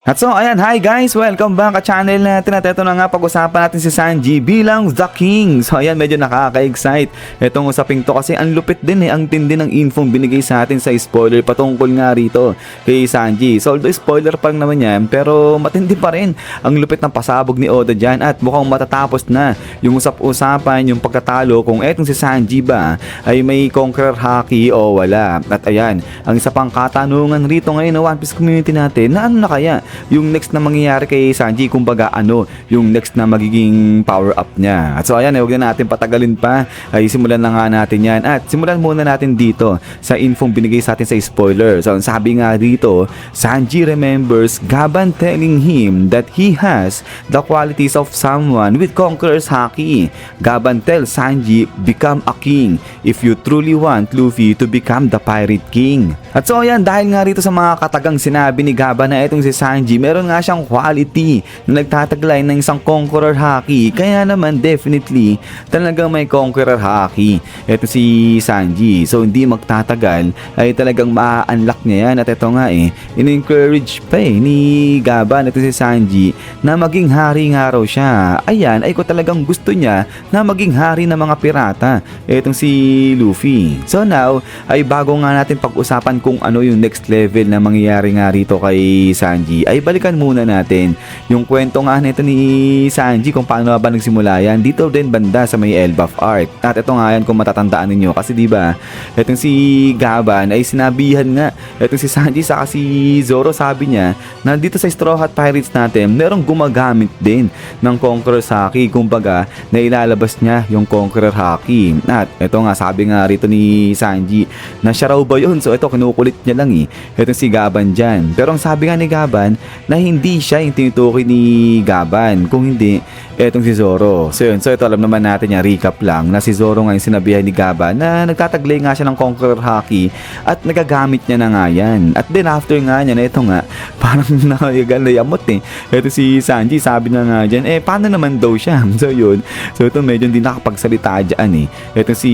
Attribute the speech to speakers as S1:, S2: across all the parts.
S1: At so, ayan, hi guys! Welcome back sa channel natin at ito na nga pag-usapan natin si Sanji bilang The King. So, ayan, medyo nakaka-excite. Itong usaping to kasi ang lupit din ang tindi ng info binigay sa atin sa spoiler patungkol nga rito kay Sanji. So, although spoiler pa lang naman yan, pero matindi pa rin ang lupit ng pasabog ni Oda dyan at mukhang matatapos na yung usap-usapan, yung pagkatalo kung etong si Sanji ba ay may conqueror haki o wala. At ayan, ang isa pang katanungan rito ngayon ng One Piece community natin na ano na kaya yung next na mangyayari kay Sanji, kumbaga ano yung next na magiging power up niya. At so ayan, huwag na natin patagalin pa, ay simulan na nga natin yan at simulan muna natin dito sa infong binigay sa atin sa spoiler. So sabi nga dito, Sanji remembers Gaban telling him that he has the qualities of someone with conqueror's haki. Gaban tells Sanji, become a king if you truly want Luffy to become the pirate king. At so ayan, dahil nga rito sa mga katagang sinabi ni Gaban na itong si Sanji, meron nga siyang quality na nagtataglay ng isang conqueror haki. Kaya naman definitely talagang may conqueror haki ito si Sanji. So hindi magtatagal ay talagang ma-unlock niya yan. At ito nga in-encourage pa ni Gaban ito si Sanji na maging hari nga raw siya. Ayan, ay ko talagang gusto niya na maging hari ng mga pirata itong si Luffy. So now ay bago nga natin pag-usapan kung ano yung next level na mangyayari nga rito kay Sanji, ay balikan muna natin yung kwento nga nito ni Sanji kung paano ba nagsimula yan dito din banda sa may Elbaf Arc. At ito nga yan kung matatandaan ninyo kasi diba itong si Gaban ay sinabihan nga itong si Sanji sa si Zoro, sabi niya na dito sa Straw Hat Pirates natin merong gumagamit din ng Conqueror Haki, kumbaga na ilalabas niya yung Conqueror Haki. At ito nga sabi nga rito ni Sanji na siya raw ba yun? So ito kinukulit niya lang itong si Gaban dyan. Pero ang sabi nga ni Gaban na hindi siya yung tinutukoy ni Gaban, kung hindi etong si Zoro. So yun, so ito alam naman natin yung recap lang na si Zoro ngayon sinabihan ni Gaban na nagtataglay nga siya ng Conqueror Haki at nagagamit niya na nga yan. At then after nga niya na ito nga parang nayamot ito si Sanji, sabi na nga dyan paano naman daw siya? So yun, so ito medyo hindi nakapagsalita dyan ito si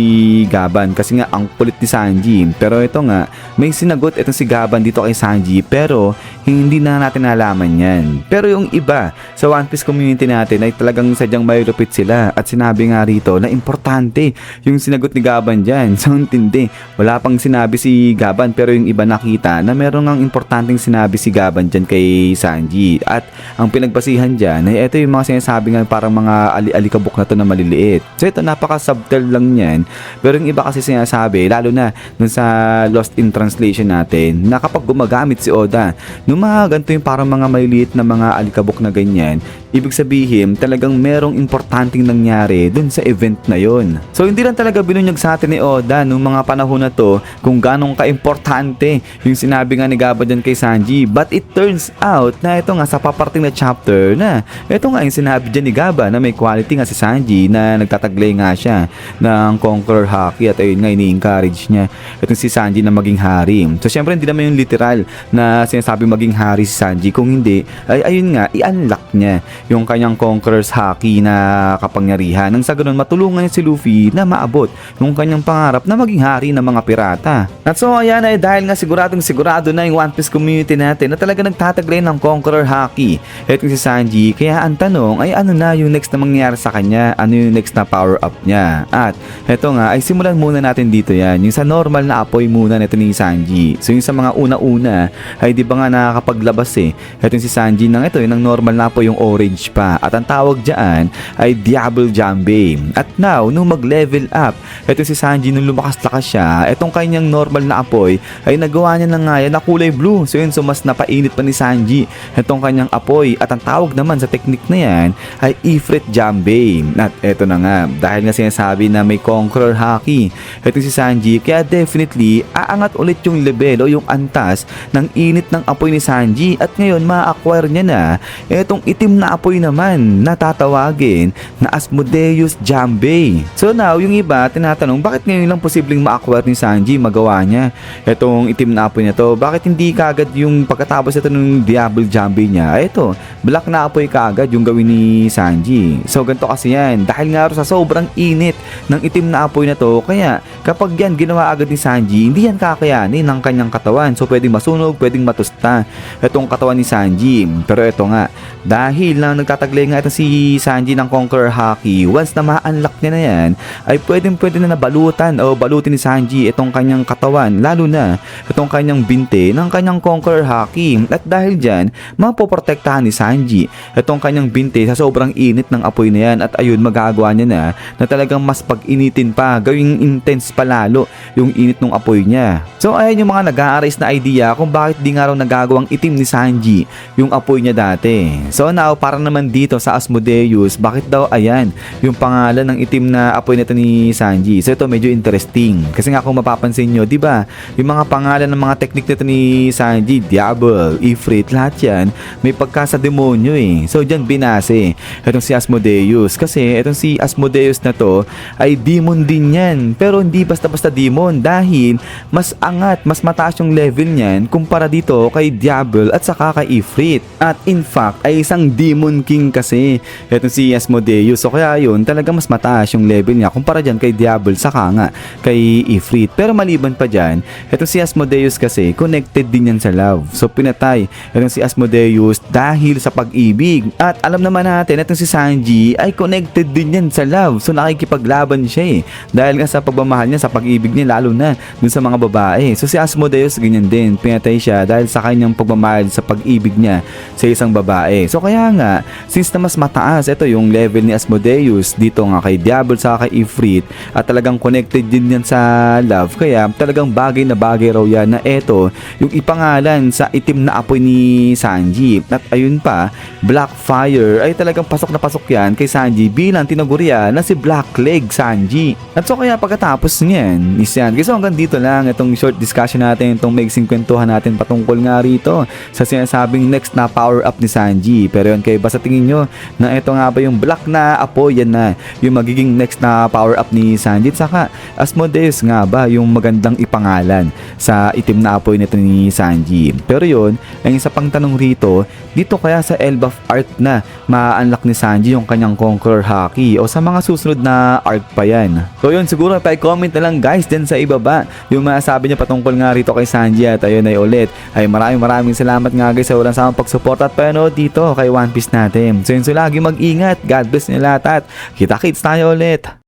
S1: Gaban kasi nga ang kulit ni Sanji. Pero ito nga may sinagot itong si Gaban dito kay Sanji pero hindi na natin nalaman yan. Pero yung iba sa One Piece community natin ay talagang sadyang may lupit sila at sinabi nga rito na importante yung sinagot ni Gaban dyan. So intindi, wala pang sinabi si Gaban pero yung iba nakita na meron ngang importanteng sinabi si Gaban dyan kay Sanji. At ang pinagbasihan dyan ay ito yung mga sinasabi nga parang mga alikabok na to na maliliit. So ito napaka-subtle lang yan. Pero yung iba kasi sinasabi, lalo na dun sa Lost in Translation natin, na kapag gumagamit si Oda nung mga ganito yung parang mga maliliit na mga alikabok na ganyan, ibig sabihin talagang merong importanteng nangyari dun sa event na yon. So hindi lang talaga binunyag sa atin ni Oda nung mga panahon na to kung ganong ka-importante yung sinabi nga ni Gaban dyan kay Sanji, but it turns out na ito nga sa paparting na chapter na ito nga yung sinabi dyan ni Gaban na may quality nga si Sanji na nagtataglay nga siya ng Conqueror Haki at ayun nga ini-encourage niya itong si Sanji na maging hari. So syempre hindi naman yung literal na sinasabi maging hari si Sanji, kung hindi ay ayun nga i-unlock niya yung kanyang Conqueror's Haki na kapangyarihan nang sa ganun matulungan niya si Luffy na maabot yung kanyang pangarap na maging hari ng mga pirata. At so ayan ay dahil nga siguradong sigurado na yung One Piece community natin na talaga nagtataglay ng Conqueror Haki etong si Sanji, kaya ang tanong ay ano na yung next na mangyayari sa kanya, ano yung next na power up niya. At eto nga ay simulan muna natin dito yan yung sa normal na apoy muna nito ni Sanji. So yung sa mga una-una ay di ba nga nakakapaglabas etong si Sanji ng ito yung normal na apoy yung orange pa at ang tawag dyan ay Diablo Jambe. At now nung mag-level up etong si Sanji nung lumakas-lakas siya, etong kanyang normal na apoy ay nagawa niya na nga yan na kulay blue. So yun, so mas napainit pa ni Sanji etong kanyang apoy at ang tawag naman sa technique na yan ay Ifrit Jambe. At eto na nga, dahil nga sinasabi na may Conqueror Haki etong si Sanji, kaya definitely aangat ulit yung level o yung antas ng init ng apoy ni Sanji at ngayon ma-acquire niya na etong itim na apoy naman na tatawagin na Asmodeus Jambe. So now yung iba tinatanong bakit ngayon lang posibleng ma-acquire ni Sanji, magawa niya etong itim na apoy na to, bakit hindi kagad yung pagkatapos ito ng Diablo Jambe niya ito black na apoy kagad yung gawin ni Sanji. So ganito kasi yan, dahil nga sa sobrang init ng itim na apoy na to, kaya kapag yan ginawa agad ni Sanji, hindi yan kakayanin ng kanyang katawan. So pwedeng masunog, pwedeng matusta etong katawan katawan ni Sanji. Pero ito nga, dahil lang nagtataglay nga ito si Sanji ng Conqueror Haki, once na ma-unlock niya na yan, ay pwede na nabalutan o balutin ni Sanji itong kanyang katawan, lalo na itong kanyang binte ng kanyang Conqueror Haki. At dahil dyan, mapoprotektahan ni Sanji itong kanyang binte sa sobrang init ng apoy na yan. At ayun, magagawa niya na talagang mas pag-initin pa, gawing intense pa lalo yung init ng apoy niya. So ayan yung mga nag-a-arise na idea kung bakit di nga raw nagagawang itim ni Sanji yung apoy niya dati. So now, para naman dito sa Asmodeus, bakit daw ayan yung pangalan ng itim na apoy nito ni Sanji? So ito medyo interesting. Kasi nga kung mapapansin nyo, di ba, yung mga pangalan ng mga teknik nito ni Sanji, Diablo, Ifrit, lahat yan, may pagka sa demonyo eh. So dyan binase itong si Asmodeus. Kasi itong si Asmodeus na to ay demon din yan. Pero hindi basta-basta demon dahil mas angat, mas mataas yung level niyan kumpara dito kay Diablo at saka kay Ifrit. At in fact, ay isang Demon King kasi itong si Asmodeus. So kaya yun, talaga mas mataas yung level niya kumpara dyan kay Diablo saka nga kay Ifrit. Pero maliban pa dyan, itong si Asmodeus kasi connected din yan sa love. So pinatay itong si Asmodeus dahil sa pag-ibig. At alam naman natin, itong si Sanji ay connected din yan sa love. So nakikipaglaban siya eh. Dahil nga sa pagmamahal niya, sa pag-ibig niya, lalo na dun sa mga babae. So si Asmodeus ganyan din. Pinatay siya dahil sa kanyang pagmamahal, sa pag-ibig niya sa isang babae. So kaya nga, since na mas mataas ito yung level ni Asmodeus dito nga kay Diablo sa kay Ifrit at talagang connected din yan sa love, kaya talagang bagay na bagay raw yan na ito yung ipangalan sa itim na apoy ni Sanji. At ayun pa, Blackfire ay talagang pasok na pasok yan kay Sanji bilang tinagurian na si Blackleg Sanji. At so kaya pagkatapos niyan is yan. So hanggang dito lang itong short discussion natin, itong maiksing kwentuhan natin patungkol nga rito sa sinasabing next na power up ni Sanji. Pero yun kayo, basta tingin nyo na ito nga ba yung black na apoy, yan na yung magiging next na power up ni Sanji. At saka Asmodeus nga ba yung magandang ipangalan sa itim na apoy nito ni Sanji. Pero yun, ang isa pang tanong rito, dito kaya sa Elbaf art na ma-unlock ni Sanji yung kanyang Conqueror Haki o sa mga susunod na arc pa yan? So yun, siguro pa-comment na lang guys din sa ibaba yung masasabi niya patungkol nga rito kay Sanji. At ayun ay ulit, ay maraming salamat nga guys sa walang samang pagsupport at panood dito kay One Piece natin. So yun, so lagi mag-ingat, God bless nila lahat at kita-kits tayo ulit.